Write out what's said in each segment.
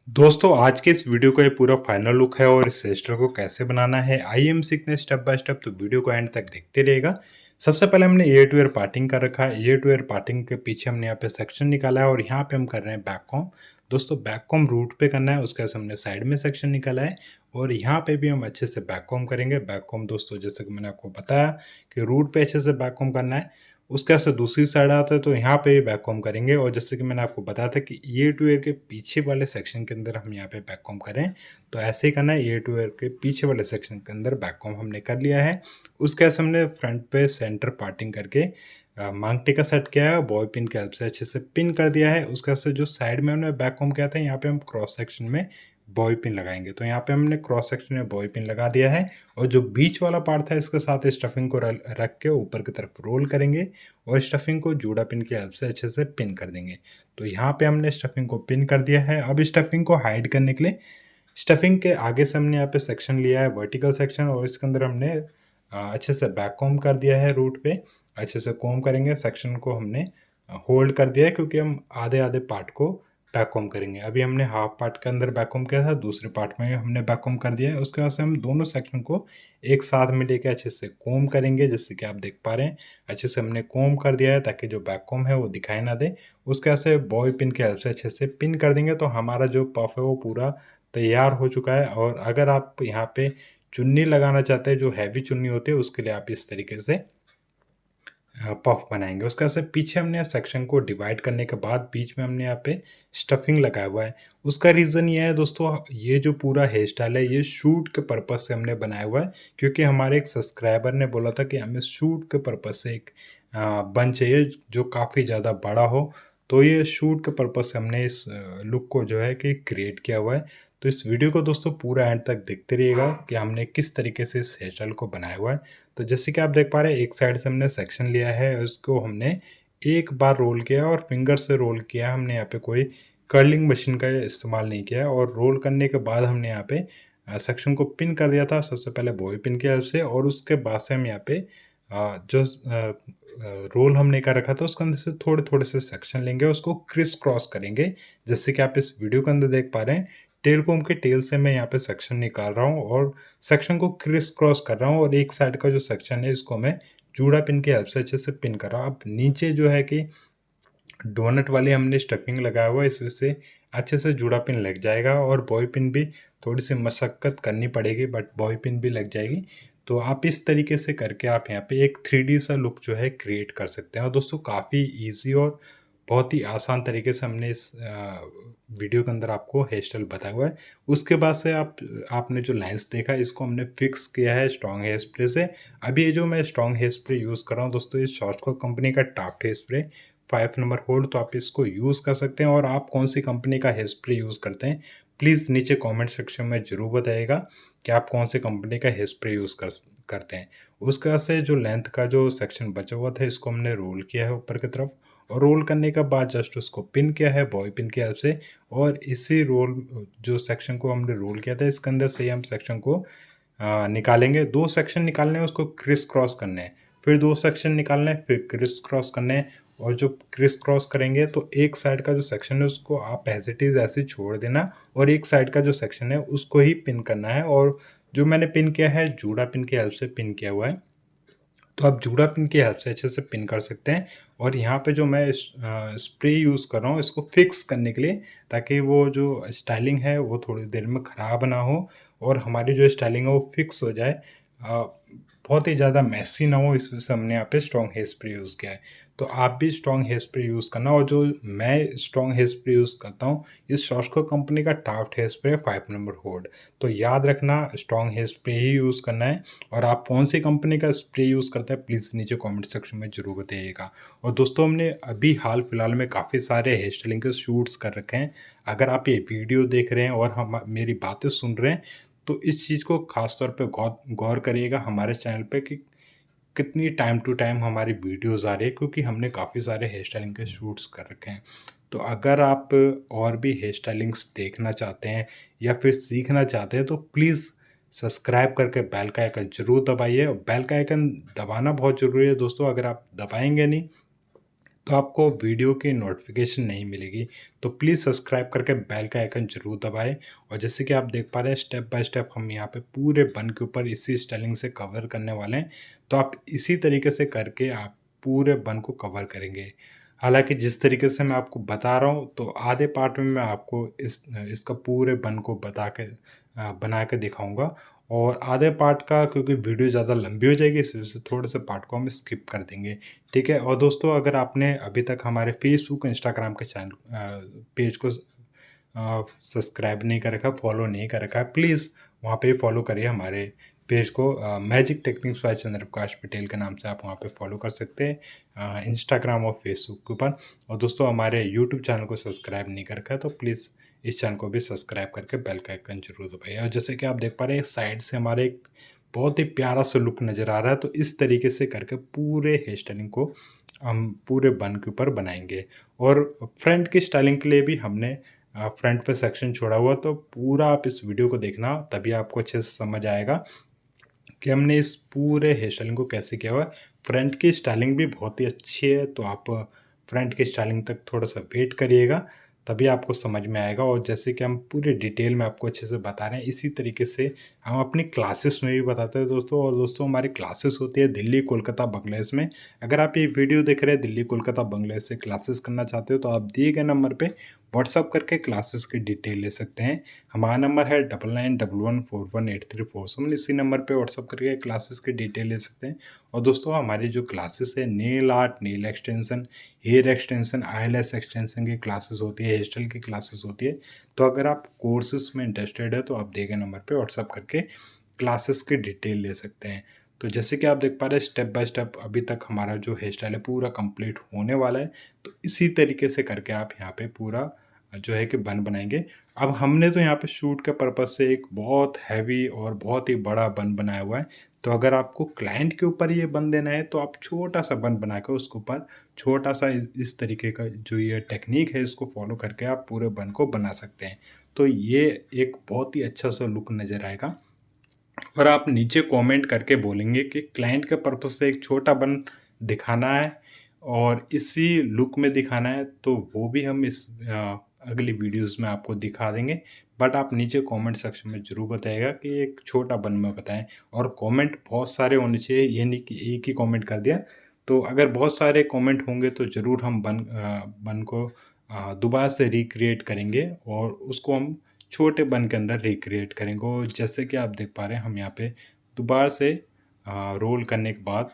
दोस्तों आज के इस वीडियो का ये पूरा फाइनल लुक है और इस रजिस्टर को कैसे बनाना है आइए हम सीखते हैं स्टेप बाय स्टेप। तो वीडियो को एंड तक देखते रहिएगा। सबसे पहले हमने ईयर टू ईयर पार्टिंग कर रखा है। ईयर टू ईयर पार्टिंग के पीछे हमने यहाँ पे सेक्शन निकाला है और यहाँ पे हम कर रहे हैं बैक कॉम। दोस्तों बैक कॉम रूट पे करना है, उसके बाद हमने साइड में सेक्शन निकाला है और यहाँ पे भी हम अच्छे से बैक कॉम करेंगे। बैक कॉम दोस्तों जैसे कि मैंने आपको बताया कि रूट पे अच्छे से बैक कॉम करना है। उसके बाद से दूसरी साइड आता है तो यहाँ पे बैक कॉम करेंगे और जैसे कि मैंने आपको बताया था कि ईयर टू ईयर के पीछे वाले सेक्शन के अंदर हम यहाँ पे बैक कॉम करें, तो ऐसे ही करना है। ईयर टू ईयर के पीछे वाले सेक्शन के अंदर बैक कॉम हमने कर लिया है। उसके बाद हमने फ्रंट पे सेंटर पार्टिंग करके मांग टिका सेट किया है, बॉय पिन की हेल्प से अच्छे से पिन कर दिया है। उसके बाद से जो साइड में हमने बैक कॉम किया था यहाँ पे हम क्रॉस सेक्शन में बॉय पिन लगाएंगे, तो यहाँ पे हमने क्रॉस सेक्शन में बॉय पिन लगा दिया है। और जो बीच वाला पार्ट था इसके साथ स्टफिंग को रख के ऊपर की तरफ रोल करेंगे और स्टफिंग को जूड़ा पिन की हेल्प से अच्छे से पिन कर देंगे। तो यहाँ पे हमने स्टफिंग को पिन कर दिया है। अब स्टफिंग को हाइड करने के लिए स्टफिंग के आगे से हमने यहाँ पे सेक्शन लिया है, वर्टिकल सेक्शन, और इसके अंदर हमने अच्छे से बैक कॉम कर दिया है। रूट पे अच्छे से कॉम करेंगे। सेक्शन को हमने होल्ड कर दिया है क्योंकि हम आधे आधे पार्ट को बैक कॉम करेंगे। अभी हमने हाफ पार्ट के अंदर बैक कॉम किया था, दूसरे पार्ट में हमने बैक कॉम कर दिया है। उसके बाद से हम दोनों सेक्शन को एक साथ में लेके अच्छे से कॉम करेंगे, जैसे कि आप देख पा रहे हैं। अच्छे से हमने कॉम कर दिया है ताकि जो बैक कॉम है वो दिखाई ना दे। उसके बाद से बॉय पिन की हेल्प से अच्छे से पिन कर देंगे तो हमारा जो पफ है वो पूरा तैयार हो चुका है। और अगर आप यहाँ पे चुन्नी लगाना चाहते हैं, जो हैवी चुन्नी होती है, उसके लिए आप इस तरीके से पफ बनाएंगे। उसके बाद से पीछे हमने सेक्शन को डिवाइड करने के बाद बीच में हमने यहाँ पे स्टफिंग लगाया हुआ है। उसका रीज़न ये है दोस्तों, ये जो पूरा हेयर स्टाइल है ये शूट के पर्पज़ से हमने बनाया हुआ है, क्योंकि हमारे एक सब्सक्राइबर ने बोला था कि हमें शूट के पर्पज़ से एक बन चाहिए जो काफ़ी ज़्यादा बड़ा हो। तो ये शूट के पर्पज़ से हमने इस लुक को जो है कि क्रिएट किया हुआ है। तो इस वीडियो को दोस्तों पूरा एंड तक देखते रहिएगा कि हमने किस तरीके से इस हेयर स्टाइल को बनाया हुआ है। तो जैसे कि आप देख पा रहे हैं, एक साइड से हमने सेक्शन लिया है, उसको हमने एक बार रोल किया और फिंगर से रोल किया। हमने यहाँ पे कोई कर्लिंग मशीन का इस्तेमाल नहीं किया है। और रोल करने के बाद हमने यहाँ पे सेक्शन को पिन कर दिया था, सबसे पहले बॉय पिन की हेल्प से। और उसके बाद से हम यहाँ पे जो रोल हमने कर रखा था उसके अंदर से थोड़े थोड़े से सेक्शन लेंगे, उसको क्रिस क्रॉस करेंगे। जैसे कि आप इस वीडियो के अंदर देख पा रहे हैं, टेल कोम के टेल से मैं यहाँ पे सेक्शन निकाल रहा हूँ और सेक्शन को क्रिस क्रॉस कर रहा हूँ। और एक साइड का जो सेक्शन है इसको मैं जूड़ा पिन की हेल्प से अच्छे से पिन कर रहा हूँ। अब नीचे जो है कि डोनट वाली हमने स्टफिंग लगाया हुआ है, इस वजह से अच्छे से जूड़ा पिन लग जाएगा। और बॉय पिन भी थोड़ी सी मशक्क़त करनी पड़ेगी, बट बॉय पिन भी लग जाएगी। तो आप इस तरीके से करके आप यहाँ पे एक 3D सा लुक जो है क्रिएट कर सकते हैं। और दोस्तों काफ़ी ईजी और बहुत ही आसान तरीके से हमने इस वीडियो के अंदर आपको हेयर स्टाइल बताया हुआ है। उसके बाद से आपने जो लाइन्स देखा इसको हमने फिक्स किया है स्ट्रॉन्ग हेयर स्प्रे से। अभी ये जो मैं स्ट्रॉन्ग हेयर स्प्रे यूज़ कर रहा हूँ दोस्तों, ये शॉर्टको कंपनी का Taft hair spray 5 number hold, तो आप इसको यूज़ कर सकते हैं। और आप कौन सी कंपनी का हेयर स्प्रे यूज़ करते हैं प्लीज़ नीचे कमेंट सेक्शन में ज़रूर बताइएगा कि आप कौन सी कंपनी का हेयर स्प्रे यूज़ करते हैं। उसके बाद से जो लेंथ का जो सेक्शन बचा हुआ था इसको हमने रोल किया है ऊपर की तरफ, और रोल करने के बाद जस्ट उसको पिन किया है बॉय पिन की हेल्प से। और इसी रोल जो सेक्शन को हमने रोल किया था इसके अंदर से ही हम सेक्शन को निकालेंगे। 2 सेक्शन निकालने हैं, उसको क्रिस क्रॉस करने हैं, फिर 2 सेक्शन निकालने हैं, फिर क्रिस क्रॉस करने हैं। और जो क्रिस क्रॉस करेंगे तो एक साइड का जो सेक्शन है उसको आप एज इट इज़ ऐसे छोड़ देना और एक साइड का जो सेक्शन है उसको ही पिन करना है। और जो मैंने पिन किया है जूड़ा पिन की हेल्प से पिन किया हुआ है, तो आप जूड़ा पिन की हेल्प से अच्छे से पिन कर सकते हैं। और यहाँ पे जो मैं स्प्रे यूज़ कर रहा हूँ इसको फिक्स करने के लिए, ताकि वो जो स्टाइलिंग है वो थोड़ी देर में ख़राब ना हो और हमारी जो स्टाइलिंग है वो फिक्स हो जाए, बहुत ही ज़्यादा मैसी ना हो। इस वजह से हमने यहाँ पे स्ट्रॉन्ग हेयर स्प्रे यूज़ किया है। तो आप भी स्ट्रॉन्ग हेयर स्प्रे यूज़ करना। और जो मैं स्ट्रॉन्ग हेयर स्प्रे यूज़ करता हूँ इस शॉस्को कंपनी का Taft hair spray 5 number hold. तो याद रखना स्ट्रॉन्ग हेयर स्प्रे ही यूज़ करना है। और आप कौन सी कंपनी का स्प्रे यूज़ करते हैं प्लीज़ नीचे कमेंट सेक्शन में ज़रूर बताइएगा। और दोस्तों हमने अभी हाल फिलहाल में काफ़ी सारे हेयर स्टाइलिंग के शूट्स कर रखे हैं। अगर आप ये वीडियो देख रहे हैं और हम मेरी बातें सुन रहे हैं तो इस चीज़ को ख़ास तौर पे गौर करिएगा हमारे चैनल पे कि कितनी टाइम टू टाइम हमारी वीडियोस आ रही है, क्योंकि हमने काफ़ी सारे हेयर स्टाइलिंग के शूट्स कर रखे हैं। तो अगर आप और भी हेयर स्टाइलिंग्स देखना चाहते हैं या फिर सीखना चाहते हैं तो प्लीज़ सब्सक्राइब करके बेल का आइकन ज़रूर दबाइए। और बेल का आइकन दबाना बहुत ज़रूरी है दोस्तों, अगर आप दबाएंगे नहीं तो आपको वीडियो की नोटिफिकेशन नहीं मिलेगी। तो प्लीज़ सब्सक्राइब करके बेल का आइकन ज़रूर दबाएँ। और जैसे कि आप देख पा रहे हैं स्टेप बाय स्टेप हम यहाँ पे पूरे बन के ऊपर इसी स्टाइलिंग से कवर करने वाले हैं। तो आप इसी तरीके से करके आप पूरे बन को कवर करेंगे। हालाँकि जिस तरीके से मैं आपको बता रहा हूँ, तो आधे पार्ट में मैं आपको इसका पूरे बन को बना के दिखाऊँगा। और आधे पार्ट का क्योंकि वीडियो ज़्यादा लंबी हो जाएगी, इस वजह से थोड़े से पार्ट को हम स्किप कर देंगे, ठीक है? और दोस्तों, अगर आपने अभी तक हमारे फेसबुक, इंस्टाग्राम के पेज को सब्सक्राइब नहीं कर रखा, फॉलो नहीं कर रखा है, प्लीज़ वहाँ पे फॉलो करिए हमारे पेज को। Magic techniques by Chandraprakash Patel के नाम से आप वहाँ पे फॉलो कर सकते हैं, इंस्टाग्राम और फेसबुक के ऊपर। और दोस्तों, हमारे यूट्यूब चैनल को सब्सक्राइब नहीं कर रखा है, तो प्लीज़ इस चैनल को भी सब्सक्राइब करके बेल का आइकन जरूर दबाइए। और जैसे कि आप देख पा रहे हैं, साइड से हमारे एक बहुत ही प्यारा सा लुक नज़र आ रहा है। तो इस तरीके से करके पूरे हेयर स्टाइलिंग को हम पूरे बन के ऊपर बनाएंगे। और फ्रंट की स्टाइलिंग के लिए भी हमने फ्रंट पे सेक्शन छोड़ा हुआ, तो पूरा आप इस वीडियो को देखना, तभी आपको अच्छे से समझ आएगा कि हमने इस पूरे हेयर स्टाइलिंग को कैसे किया हुआ है। फ्रंट की स्टाइलिंग भी बहुत ही अच्छी है, तो आप फ्रंट की स्टाइलिंग तक थोड़ा-सा वेट करिएगा, तभी आपको समझ में आएगा। और जैसे कि हम पूरे डिटेल में आपको अच्छे से बता रहे हैं, इसी तरीके से हम अपनी क्लासेस में भी बताते हैं दोस्तों। और दोस्तों, हमारी क्लासेस होती है दिल्ली, कोलकाता, बांग्लादेश में। अगर आप ये वीडियो देख रहे हैं दिल्ली, कोलकाता, बांग्लादेश से क्लासेस करना चाहते हो, तो आप दिए गए नंबर पे व्हाट्सअप करके क्लासेस की डिटेल ले सकते हैं। हमारा नंबर है 9911418347। इसी नंबर पे व्हाट्सअप करके क्लासेस की डिटेल ले सकते हैं। और दोस्तों, हमारी जो क्लासेस है, nail art, nail extension, hair extension, eyelash extension की क्लासेस होती है, हेयर स्टाइल की क्लासेस होती है। तो अगर आप कोर्सेज में इंटरेस्टेड है, तो आप दिए गए नंबर पे व्हाट्सअप करके क्लासेस की डिटेल ले सकते हैं। तो जैसे कि आप देख पा रहे हैं, स्टेप बाय स्टेप अभी तक हमारा जो हेयर स्टाइल है पूरा कंप्लीट होने वाला है। तो इसी तरीके से करके आप यहाँ पे पूरा जो है कि बन बनाएंगे। अब हमने तो यहाँ पे शूट के पर्पज़ से एक बहुत हैवी और बहुत ही बड़ा बन बनाया हुआ है। तो अगर आपको क्लाइंट के ऊपर ये बन देना है, तो आप छोटा-सा बन बना के उसके ऊपर छोटा-सा इस तरीके का जो ये टेक्नीक है, इसको फ़ॉलो करके आप पूरे बन को बना सकते हैं। तो ये एक बहुत ही अच्छा-सा लुक नज़र आएगा। और आप नीचे कमेंट करके बोलेंगे कि क्लाइंट के पर्पज़ से एक छोटा बन दिखाना है और इसी लुक में दिखाना है, तो वो भी हम इस अगली वीडियोस में आपको दिखा देंगे। बट आप नीचे कमेंट सेक्शन में ज़रूर बताइएगा कि एक छोटा बन में बताएं। और कमेंट बहुत सारे होने चाहिए, ये नहीं कि एक ही कमेंट कर दिया। तो अगर बहुत सारे कमेंट होंगे, तो ज़रूर हम बन को दोबारा से रिक्रिएट करेंगे और उसको हम छोटे बन के अंदर रिक्रिएट करेंगे। और जैसे कि आप देख पा रहे हैं, हम यहाँ पे दोबारा से रोल करने के बाद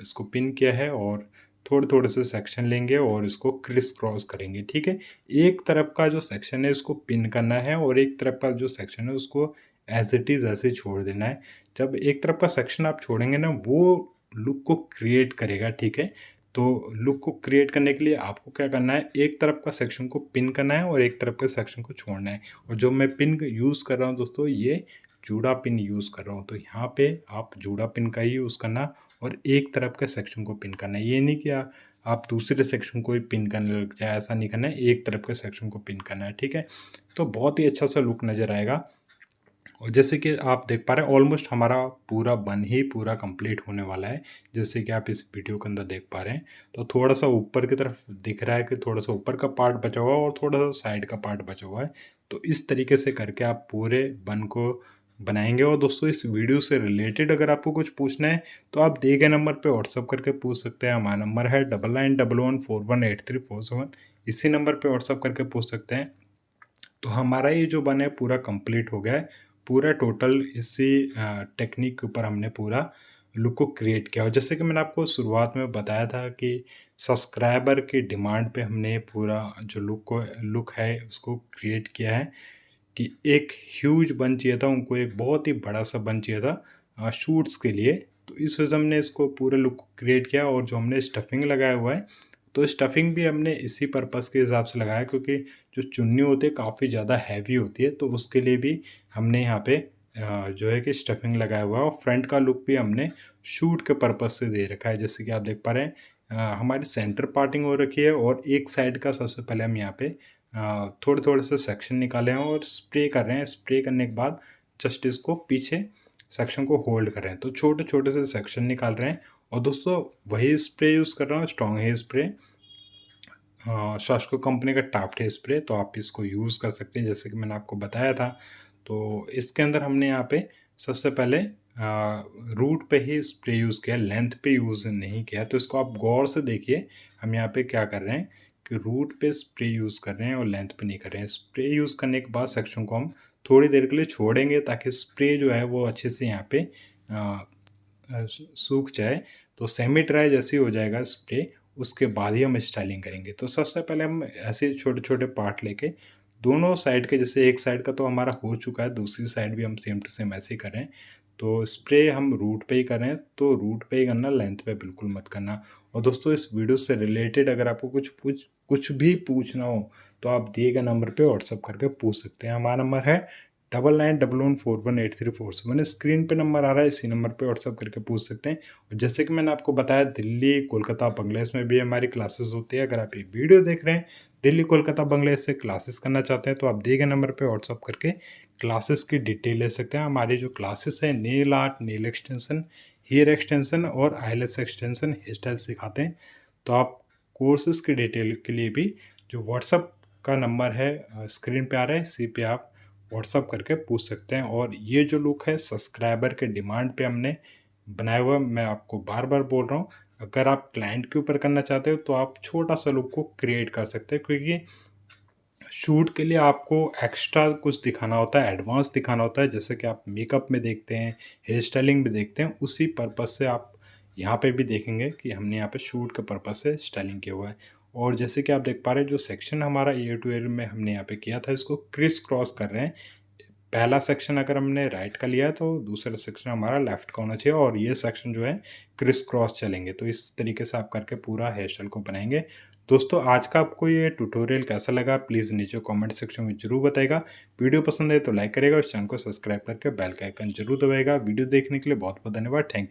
इसको पिन किया है और थोड़े-थोड़े से सेक्शन लेंगे और इसको क्रिस क्रॉस करेंगे, ठीक है? एक तरफ का जो सेक्शन है इसको पिन करना है और एक तरफ का जो सेक्शन है उसको एज़ इट इज़ ऐसे ही छोड़ देना है। जब एक तरफ का सेक्शन आप छोड़ेंगे ना, वो लुक को क्रिएट करेगा, ठीक है? तो लुक को क्रिएट करने के लिए आपको क्या करना है, एक तरफ का सेक्शन को पिन करना है और एक तरफ के सेक्शन को छोड़ना है। और जो मैं पिन यूज़ कर रहा हूँ दोस्तों, ये जूड़ा पिन यूज़ कर रहा हूँ। तो यहाँ पे आप जूड़ा पिन का ही यूज़ करना और एक तरफ के सेक्शन को पिन करना है। ये नहीं कि आप दूसरे सेक्शन को ही पिन करने लग जाए, ऐसा नहीं करना है, एक तरफ के सेक्शन को पिन करना है, ठीक है? तो बहुत ही अच्छा सा लुक नज़र आएगा। और जैसे कि आप देख पा रहे हैं, ऑलमोस्ट हमारा पूरा बन ही पूरा कंप्लीट होने वाला है। जैसे कि आप इस वीडियो के अंदर देख पा रहे हैं, तो थोड़ा-सा ऊपर की तरफ दिख रहा है कि थोड़ा-सा ऊपर का पार्ट बचा हुआ है और थोड़ा-सा साइड का पार्ट बचा हुआ है। तो इस तरीके से करके आप पूरे बन को बनाएँगे। और दोस्तों, इस वीडियो से रिलेटेड अगर आपको कुछ पूछना है, तो आप दिए गए नंबर पे व्हाट्सएप करके पूछ सकते हैं। हमारा नंबर है 9911418347। इसी नंबर पे व्हाट्सएप करके पूछ सकते हैं। तो हमारा ये जो बन है पूरा कंप्लीट हो गया है। पूरा टोटल इसी टेक्निक के ऊपर हमने पूरा लुक को क्रिएट किया। और जैसे कि मैंने आपको शुरुआत में बताया था कि सब्सक्राइबर की डिमांड पे हमने पूरा जो लुक है उसको क्रिएट किया है कि एक ह्यूज बन चाहिए था उनको, एक बहुत ही बड़ा-सा बन चाहिए था शूट्स के लिए। तो इस वजह से हमने इसको पूरे लुक को क्रिएट किया। और जो हमने स्टफिंग लगाया हुआ है, तो स्टफिंग भी हमने इसी पर्पज़ के हिसाब से लगाया, क्योंकि जो चुन्नी होती है काफ़ी ज़्यादा हैवी होती है, तो उसके लिए भी हमने यहाँ पे जो है कि स्टफिंग लगाया हुआ है। और फ्रंट का लुक भी हमने शूट के पर्पज़ से दे रखा है। जैसे कि आप देख पा रहे हैं, हमारी सेंटर पार्टिंग हो रखी है और एक साइड का सबसे पहले हम यहाँ पे थोड़े-थोड़े से सेक्शन निकाले हैं और स्प्रे कर रहे हैं। स्प्रे करने के बाद जस्ट इसको पीछे सेक्शन को होल्ड कर रहे हैं। तो छोटे-छोटे से सेक्शन निकाल रहे हैं। और दोस्तों, वही स्प्रे यूज़ कर रहा हूँ, स्ट्रॉन्ग हेयर स्प्रे। शॉस्को कंपनी का टाफ्ट हेयर स्प्रे, तो आप इसको यूज़ कर सकते हैं जैसे कि मैंने आपको बताया था। तो इसके अंदर हमने यहाँ पे सबसे पहले रूट पे ही स्प्रे यूज़ किया, लेंथ पे यूज़ नहीं किया। तो इसको आप गौर से देखिए, हम यहाँ पे क्या कर रहे हैं कि रूट पे स्प्रे यूज़ कर रहे हैं और लेंथ पे नहीं कर रहे हैं। स्प्रे यूज़ करने के बाद सेक्शन को हम थोड़ी देर के लिए छोड़ेंगे ताकि स्प्रे जो है वो अच्छे से यहाँ पे सूख जाए। तो सेमी ड्राई जैसे ही हो जाएगा स्प्रे, उसके बाद ही हम स्टाइलिंग करेंगे। तो सबसे पहले हम ऐसे छोटे-छोटे पार्ट लेके दोनों साइड के, जैसे एक साइड का तो हमारा हो चुका है, दूसरी साइड भी हम सेम टू सेम ऐसे ही कर रहे हैं। तो स्प्रे हम रूट पे ही कर रहे हैं, तो रूट पे ही करना, लेंथ पे बिल्कुल मत करना। और दोस्तों इस वीडियो से रिलेटेड अगर आपको कुछ भी पूछना हो, तो आप दिए गए नंबर पे व्हाट्सएप करके पूछ सकते हैं। हमारा नंबर है 9911418347। स्क्रीन पे नंबर आ रहा है, इसी नंबर पे व्हाट्सएप करके पूछ सकते हैं। और जैसे कि मैंने आपको बताया, दिल्ली, कोलकाता, बांग्लादेश में भी हमारी क्लासेस होती है। अगर आप ये वीडियो देख रहे हैं दिल्ली, कोलकाता, बांग्लादेश से क्लासेस करना चाहते हैं, तो आप दिए गए नंबर पे व्हाट्सएप करके क्लासेस की डिटेल ले सकते हैं। हमारी जो क्लासेस है, nail art, nail extension, hair extension और आईलेस एक्सटेंशन, हेयर स्टाइल सिखाते हैं। तो आप कोर्सेज़ की डिटेल के लिए भी जो व्हाट्सएप का नंबर है स्क्रीन पे आ रहा है, इसी पे आप व्हाट्सअप करके पूछ सकते हैं। और ये जो लुक है सब्सक्राइबर के डिमांड पे हमने बनाया हुआ है। मैं आपको बार बार बोल रहा हूँ, अगर आप क्लाइंट के ऊपर करना चाहते हो तो आप छोटा सा लुक को क्रिएट कर सकते हैं, क्योंकि शूट के लिए आपको एक्स्ट्रा कुछ दिखाना होता है, एडवांस दिखाना होता है, जैसे कि आप मेकअप में देखते हैं, हेयर स्टाइलिंग में देखते हैं। उसी पर्पज़ से आप यहाँ पे भी देखेंगे कि हमने यहाँ पे शूट के पर्पज़ से स्टाइलिंग किया हुआ है। और जैसे कि आप देख पा रहे हैं, जो सेक्शन हमारा ईयर टू ईयर में हमने यहाँ पे किया था, इसको क्रिस क्रॉस कर रहे हैं। पहला सेक्शन अगर हमने राइट का लिया है तो दूसरा सेक्शन हमारा लेफ्ट का होना चाहिए, और ये सेक्शन जो है क्रिस क्रॉस चलेंगे। तो इस तरीके से आप करके पूरा हेयर स्टाइल को बनाएंगे। दोस्तों आज का आपको ये ट्यूटोरियल कैसा लगा, प्लीज़ नीचे कमेंट सेक्शन में ज़रूर बताइएगा। वीडियो पसंद है तो लाइक करेगा और चैनल को सब्सक्राइब करके बेल का आइकन जरूर दबाएगा। वीडियो देखने के लिए बहुत बहुत धन्यवाद। Thank you.